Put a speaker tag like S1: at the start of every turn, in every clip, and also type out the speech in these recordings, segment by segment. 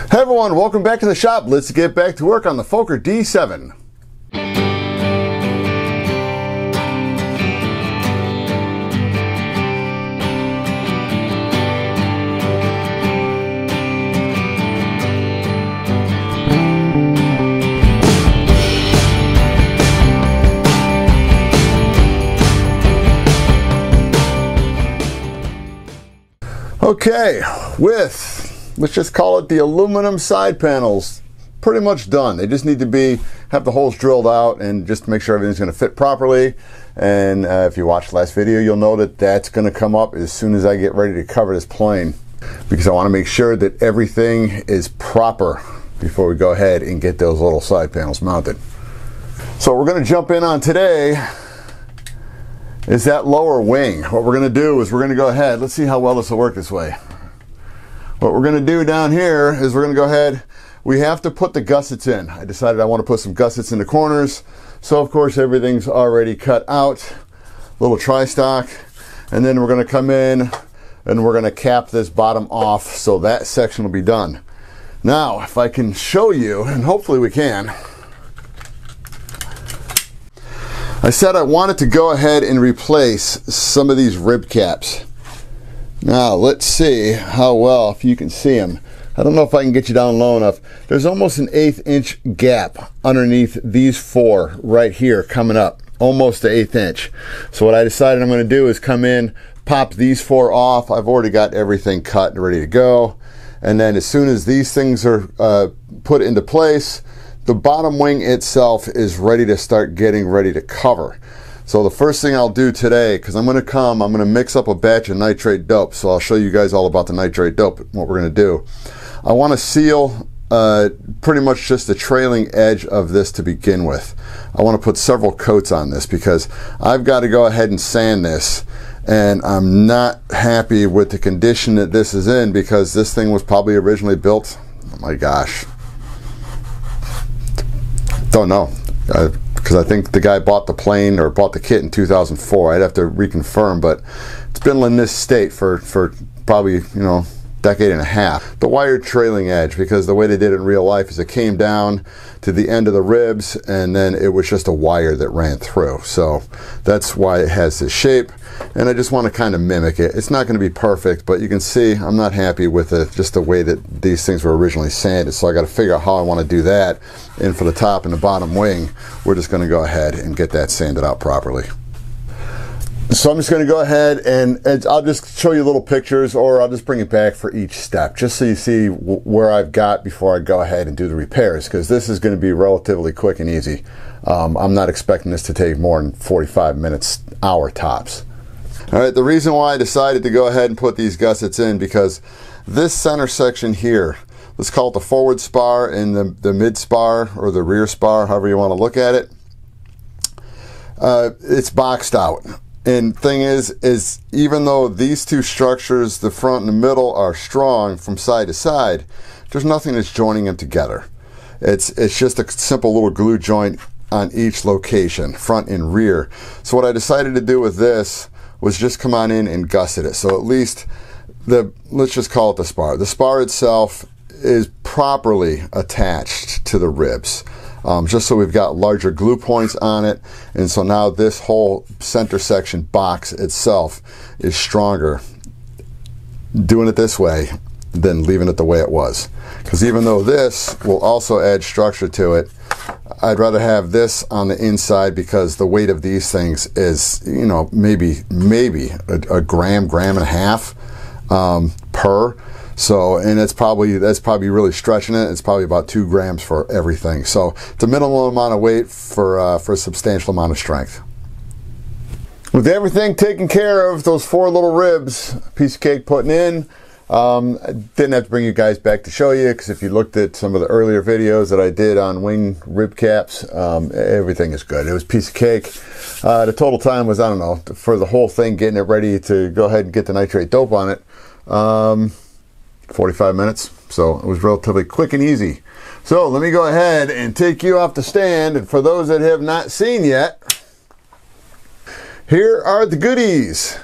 S1: Hey everyone, welcome back to the shop. Let's get back to work on the Fokker D.VII. Okay, let's just call it the aluminum side panels, pretty much done. They just need to have the holes drilled out and just make sure everything's going to fit properly. And if you watched the last video, you'll know that that's going to come up as soon as I get ready to cover this plane, because I want to make sure that everything is proper before we go ahead and get those little side panels mounted. So we're going to jump in on today is that lower wing. What we're going to do is we're going to go ahead, let's see how well this will work this way. What we're going to do down here is we're going to go ahead, we have to put the gussets in. I decided I want to put some gussets in the corners, so of course everything's already cut out, little tri-stock, and then we're going to come in and we're going to cap this bottom off so that section will be done. Now if I can show you, and hopefully we can, I said I wanted to go ahead and replace some of these rib caps. Now let's see how well, if you can see them. I don't know if I can get you down low enough. There's almost an 1/8 inch gap underneath these four right here coming up, almost an 1/8 inch. So what I decided I'm going to do is come in, pop these four off. I've already got everything cut and ready to go. And then as soon as these things are put into place, the bottom wing itself is ready to start getting ready to cover. So the first thing I'll do today, because I'm going to mix up a batch of nitrate dope. So I'll show you guys all about the nitrate dope, what we're going to do. I want to seal pretty much just the trailing edge of this to begin with. I want to put several coats on this because I've got to go ahead and sand this. And I'm not happy with the condition that this is in, because this thing was probably originally built, oh my gosh, don't know, because I think the guy bought the plane or bought the kit in 2004. I'd have to reconfirm, but it's been in this state for probably, decade and a half. The wired trailing edge, because the way they did it in real life is it came down to the end of the ribs and then it was just a wire that ran through. So that's why it has this shape, and I just want to kind of mimic it. It's not going to be perfect, but you can see I'm not happy with it, just the way that these things were originally sanded. So I got to figure out how I want to do that. And for the top and the bottom wing, we're just going to go ahead and get that sanded out properly. So I'm just going to go ahead and I'll just show you little pictures, or I'll just bring it back for each step, just so you see where I've got before I go ahead and do the repairs, because this is going to be relatively quick and easy. I'm not expecting this to take more than 45 minutes, hour tops. All right, the reason why I decided to go ahead and put these gussets in, because this center section here, let's call it the forward spar and the mid spar or the rear spar, however you want to look at it, it's boxed out. And thing is even though these two structures, the front and the middle, are strong from side to side, there's nothing that's joining them together. It's just a simple little glue joint on each location, front and rear. So what I decided to do with this was just come on in and gusset it. So at least let's just call it the spar. The spar itself is properly attached to the ribs. Just so we've got larger glue points on it, and so now this whole center section box itself is stronger doing it this way than leaving it the way it was, because even though this will also add structure to it, I'd rather have this on the inside, because the weight of these things is, maybe a gram and a half per. So, and that's probably really stretching it. It's probably about 2 grams for everything. So it's a minimal amount of weight for a substantial amount of strength. With everything taken care of, those 4 little ribs, piece of cake putting in. I didn't have to bring you guys back to show you, because if you looked at some of the earlier videos that I did on wing rib caps, everything is good. It was a piece of cake. The total time was, I don't know, for the whole thing, getting it ready to go ahead and get the nitrate dope on it, 45 minutes. So it was relatively quick and easy. So let me go ahead and take you off the stand, and for those that have not seen yet, here are the goodies.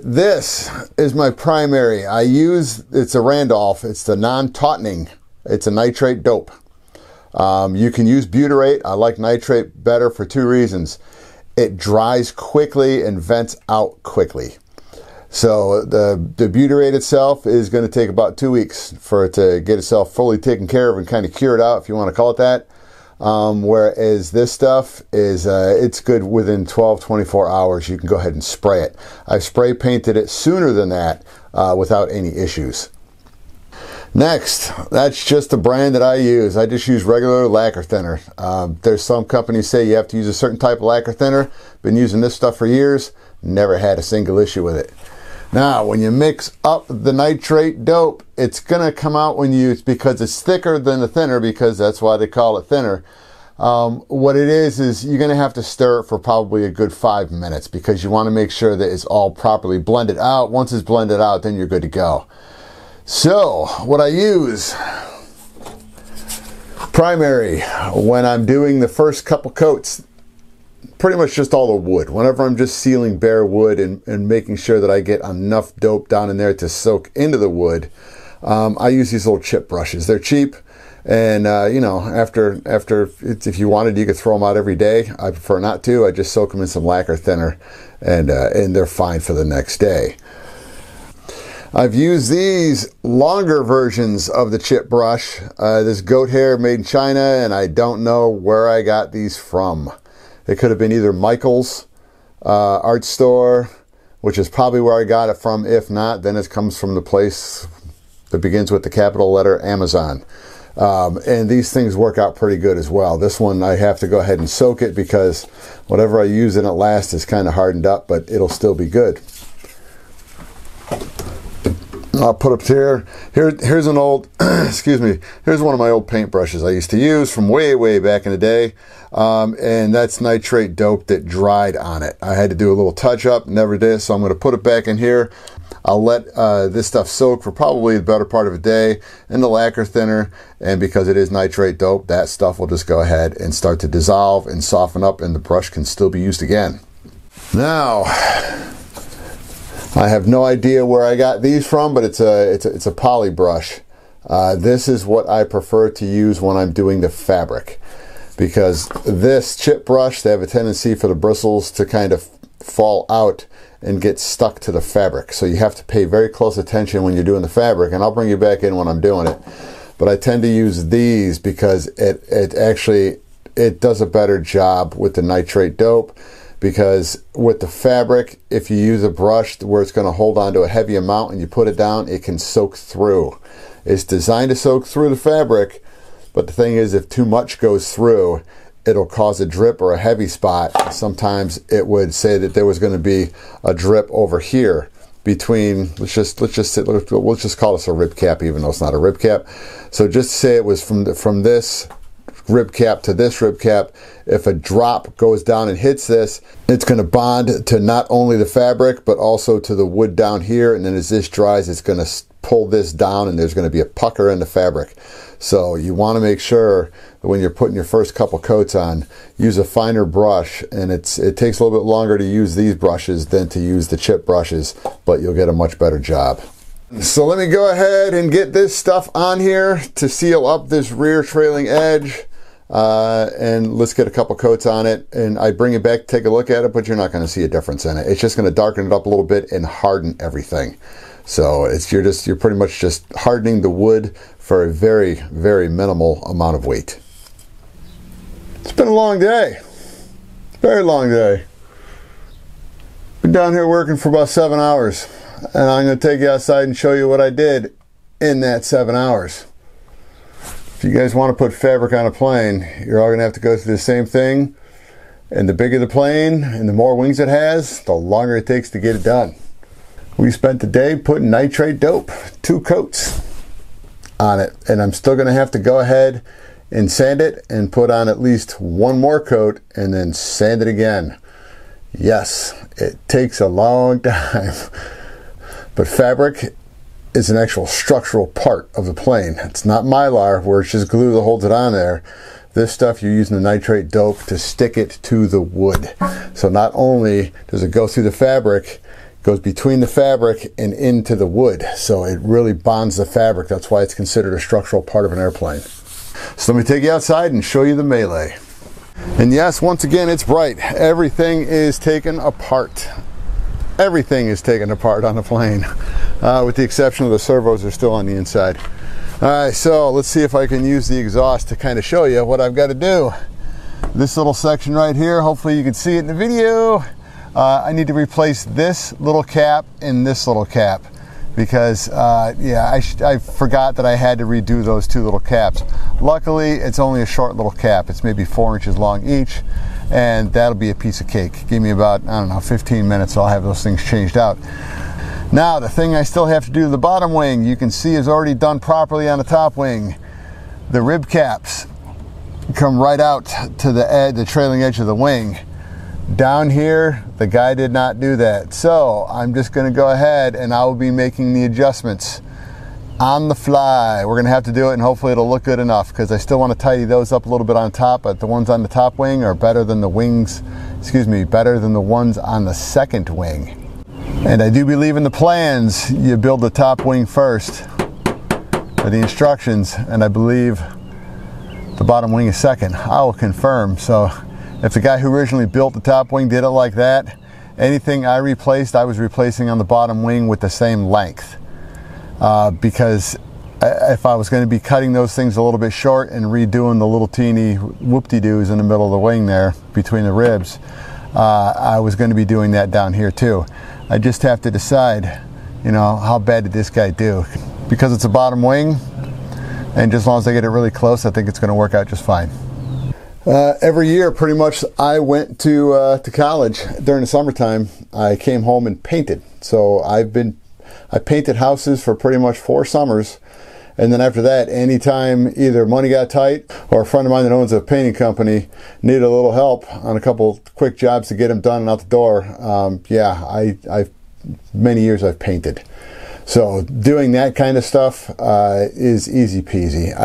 S1: This is my primary. It's a Randolph. It's the non-tautening it's a nitrate dope. You can use butyrate. I like nitrate better for two reasons. It dries quickly and vents out quickly. So the butyrate itself is going to take about 2 weeks for it to get itself fully taken care of and kind of cured out, if you want to call it that. Whereas this stuff is, it's good within 12-24 hours. You can go ahead and spray it. I've spray painted it sooner than that without any issues. Next, that's just the brand that I use. I just use regular lacquer thinner. There's some companies say you have to use a certain type of lacquer thinner. Been using this stuff for years. Never had a single issue with it. Now, when you mix up the nitrate dope, it's going to come out because it's thicker than the thinner, because that's why they call it thinner. What it is you're going to have to stir it for probably a good 5 minutes, because you want to make sure that it's all properly blended out. Once it's blended out, then you're good to go. So, what I use, primary, when I'm doing the first couple coats, pretty much just all the wood. Whenever I'm just sealing bare wood and making sure that I get enough dope down in there to soak into the wood, I use these little chip brushes. They're cheap, and you know, if you wanted, you could throw them out every day. I prefer not to. I just soak them in some lacquer thinner, and they're fine for the next day. I've used these longer versions of the chip brush. This goat hair made in China, and I don't know where I got these from. It could have been either Michael's art store, which is probably where I got it from. If not, then it comes from the place that begins with the capital letter Amazon. And these things work out pretty good as well. This one I have to go ahead and soak it, because whatever I use in it last is kind of hardened up, but it'll still be good. I'll put up here. Here's an old, excuse me, here's one of my old paint brushes I used to use from way back in the day. And that's nitrate dope that dried on it. I had to do a little touch up, never did, so I'm going to put it back in here. I'll let this stuff soak for probably the better part of a day in the lacquer thinner, and because it is nitrate dope, that stuff will just go ahead and start to dissolve and soften up, and the brush can still be used again. Now, I have no idea where I got these from, but it's a poly brush. This is what I prefer to use when I'm doing the fabric, because this chip brush, they have a tendency for the bristles to kind of fall out and get stuck to the fabric. So you have to pay very close attention when you're doing the fabric, and I'll bring you back in when I'm doing it. But I tend to use these because it actually does a better job with the nitrate dope. Because with the fabric, if you use a brush where it's going to hold on to a heavy amount and you put it down, it can soak through. It's designed to soak through the fabric, but the thing is, if too much goes through, it'll cause a drip or a heavy spot. Sometimes it would say that there was going to be a drip over here between, we'll just call this a rib cap, even though it's not a rib cap. So just say it was from this rib cap to this rib cap. If a drop goes down and hits this, it's going to bond to not only the fabric but also to the wood down here, and then as this dries, it's going to pull this down, and there's going to be a pucker in the fabric. So you want to make sure that when you're putting your first couple coats on, use a finer brush, and it takes a little bit longer to use these brushes than to use the chip brushes, but you'll get a much better job. So let me go ahead and get this stuff on here to seal up this rear trailing edge. And let's get a couple coats on it, and I bring it back, take a look at it, but you're not going to see a difference in it. It's just going to darken it up a little bit and harden everything. So you're pretty much just hardening the wood for a very minimal amount of weight. It's been a long day, very long day. Been down here working for about 7 hours, and I'm going to take you outside and show you what I did in that 7 hours. If you guys want to put fabric on a plane, you're all going to have to go through the same thing. And the bigger the plane and the more wings it has, the longer it takes to get it done. We spent the day putting nitrate dope, 2 coats on it. And I'm still going to have to go ahead and sand it and put on at least 1 more coat and then sand it again. Yes, it takes a long time. But fabric is an actual structural part of the plane. It's not Mylar, where it's just glue that holds it on there. This stuff, you're using the nitrate dope to stick it to the wood. So not only does it go through the fabric, goes between the fabric and into the wood, so it really bonds the fabric. That's why it's considered a structural part of an airplane. So let me take you outside and show you the melee. And yes, once again, it's bright. Everything is taken apart. Everything is taken apart on the plane, with the exception of the servos are still on the inside. All right, so let's see if I can use the exhaust to kind of show you what I've got to do. This little section right here, hopefully you can see it in the video. I need to replace this little cap and this little cap because yeah, I forgot that I had to redo those two little caps. Luckily, it's only a short little cap. It's maybe 4 inches long each, and that'll be a piece of cake. Give me about, I don't know, 15 minutes, so I'll have those things changed out. Now, the thing I still have to do to the bottom wing, you can see is already done properly on the top wing. The rib caps come right out to the trailing edge of the wing. Down here, the guy did not do that. So I'm just going to go ahead and I will be making the adjustments on the fly. We're going to have to do it, and hopefully it'll look good enough, because I still want to tidy those up a little bit on top, but the ones on the top wing are better than the wings, better than the ones on the second wing. And I do believe in the plans, you build the top wing first, or the instructions, and I believe the bottom wing is second. I will confirm. So if the guy who originally built the top wing did it like that, anything I replaced, I was replacing on the bottom wing with the same length. Because if I was going to be cutting those things a little bit short and redoing the little teeny whoop-de-doos in the middle of the wing there between the ribs, I was going to be doing that down here too. I just have to decide, you know, how bad did this guy do? Because it's a bottom wing, and just as long as I get it really close, I think it's going to work out just fine. Every year, pretty much, I went to college during the summertime. I came home and painted. So I painted houses for pretty much 4 summers. And then after that, anytime either money got tight or a friend of mine that owns a painting company needed a little help on a couple quick jobs to get them done and out the door, yeah, many years I've painted. So doing that kind of stuff is easy peasy.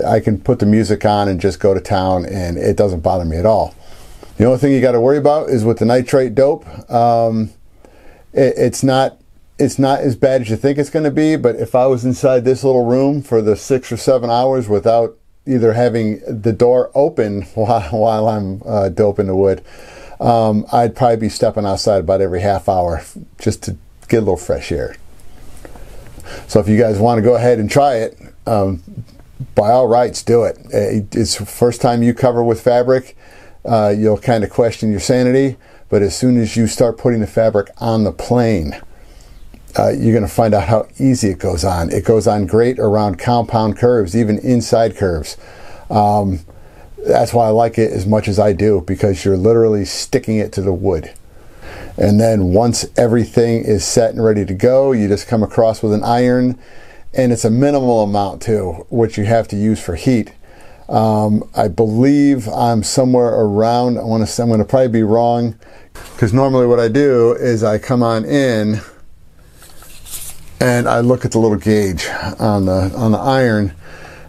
S1: I can put the music on and just go to town, and it doesn't bother me at all. The only thing you got to worry about is with the nitrate dope. It's not as bad as you think it's going to be, but if I was inside this little room for the 6 or 7 hours without either having the door open while I'm doping the wood, I'd probably be stepping outside about every half hour just to get a little fresh air. So if you guys want to go ahead and try it, by all rights, do it. It's the first time you cover with fabric, you'll kind of question your sanity, but as soon as you start putting the fabric on the plane, you're going to find out how easy it goes on. It goes on great around compound curves, even inside curves. That's why I like it as much as I do, because you're literally sticking it to the wood. And then once everything is set and ready to go, you just come across with an iron, and it's a minimal amount too, which you have to use for heat. I believe I'm somewhere around, I'm going to probably be wrong, because normally what I do is I come on in and I look at the little gauge on the iron,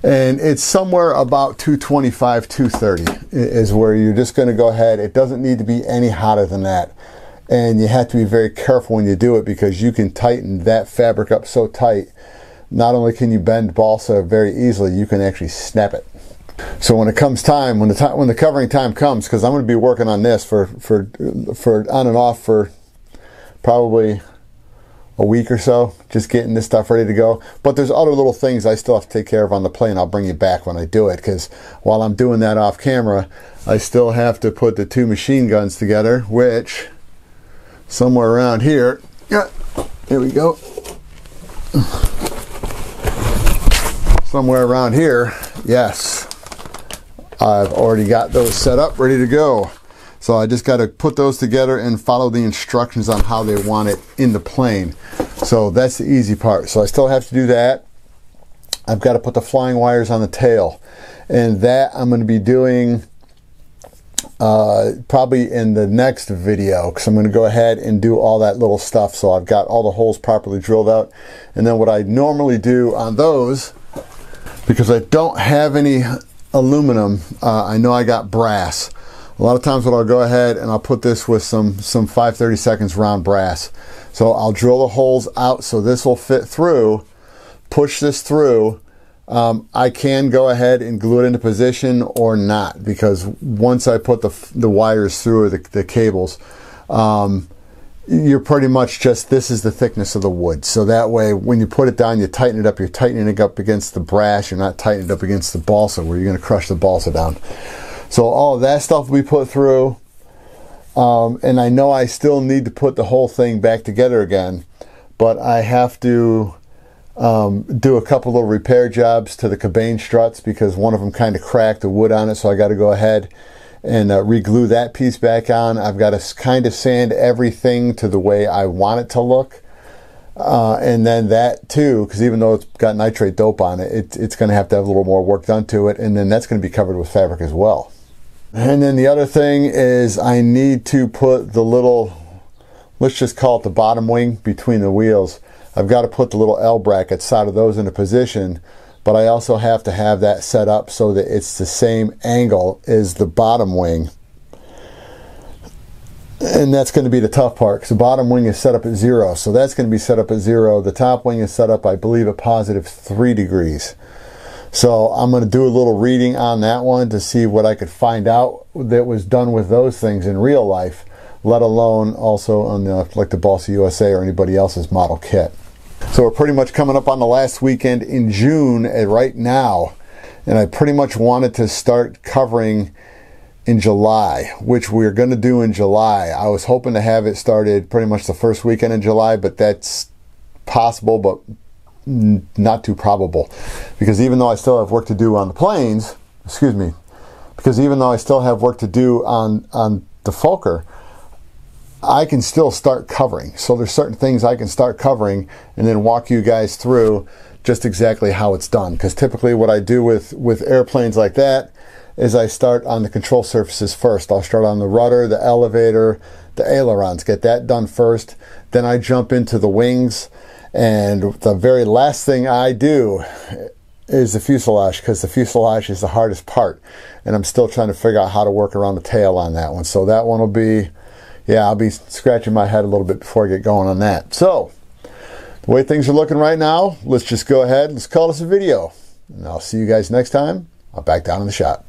S1: and it's somewhere about 225, 230 is where you're just going to go ahead. It doesn't need to be any hotter than that. And you have to be very careful when you do it, because you can tighten that fabric up so tight. Not only can you bend balsa very easily, you can actually snap it. So when it comes time, when the covering time comes, because I'm going to be working on this for on and off for probably a week or so, just getting this stuff ready to go. But there's other little things I still have to take care of on the plane. I'll bring you back when I do it, because while I'm doing that off camera, I still have to put the 2 machine guns together, which somewhere around here, yeah, here we go. Somewhere around here, yes, I've already got those set up, ready to go. So I just got to put those together and follow the instructions on how they want it in the plane. So that's the easy part. So I still have to do that. I've got to put the flying wires on the tail, and that I'm going to be doing probably in the next video, because I'm going to go ahead and do all that little stuff. So I've got all the holes properly drilled out, and then what I normally do on those, because I don't have any aluminum, I know I got brass. A lot of times what I'll go ahead and I'll put this with some 5/32 round brass. So I'll drill the holes out so this will fit through, push this through. I can go ahead and glue it into position or not, because once I put the wires through, or the cables, you're pretty much just, this is the thickness of the wood. So that way, when you put it down, you tighten it up. You're tightening it up against the brass. You're not tightening it up against the balsa, where you're going to crush the balsa down. So all of that stuff will be put through. And I know I still need to put the whole thing back together again, but I have to do a couple of repair jobs to the cabane struts, because one of them kind of cracked the wood on it. So I got to go ahead and re-glue that piece back on. I've got to kind of sand everything to the way I want it to look. And then that too, because even though it's got nitrate dope on it, it's going to have a little more work done to it. And then that's going to be covered with fabric as well. And then the other thing is I need to put the little, let's just call it the bottom wing between the wheels. I've got to put the little L brackets out of those into position, but I also have to have that set up so that it's the same angle as the bottom wing. And that's going to be the tough part, because the bottom wing is set up at 0. So that's going to be set up at 0. The top wing is set up, I believe, at +3 degrees. So I'm going to do a little reading on that one to see what I could find out that was done with those things in real life, let alone also on like the Balsa USA or anybody else's model kit. So we're pretty much coming up on the last weekend in June right now, and I pretty much wanted to start covering in July, which we're going to do in July. I was hoping to have it started pretty much the first weekend in July, but that's possible, but not too probable, because even though I still have work to do on the planes, because even though I still have work to do on the Fokker, I can still start covering. So there's certain things I can start covering and then walk you guys through just exactly how it's done. Because typically what I do with airplanes like that is I start on the control surfaces first. I'll start on the rudder, the elevator, the ailerons, get that done first. Then I jump into the wings, and the very last thing I do is the fuselage, because the fuselage is the hardest part, and I'm still trying to figure out how to work around the tail on that one. So that one will be, yeah, I'll be scratching my head a little bit before I get going on that. So the way things are looking right now, let's just go ahead, let's call this a video, and I'll see you guys next time. I'll back down in the shop.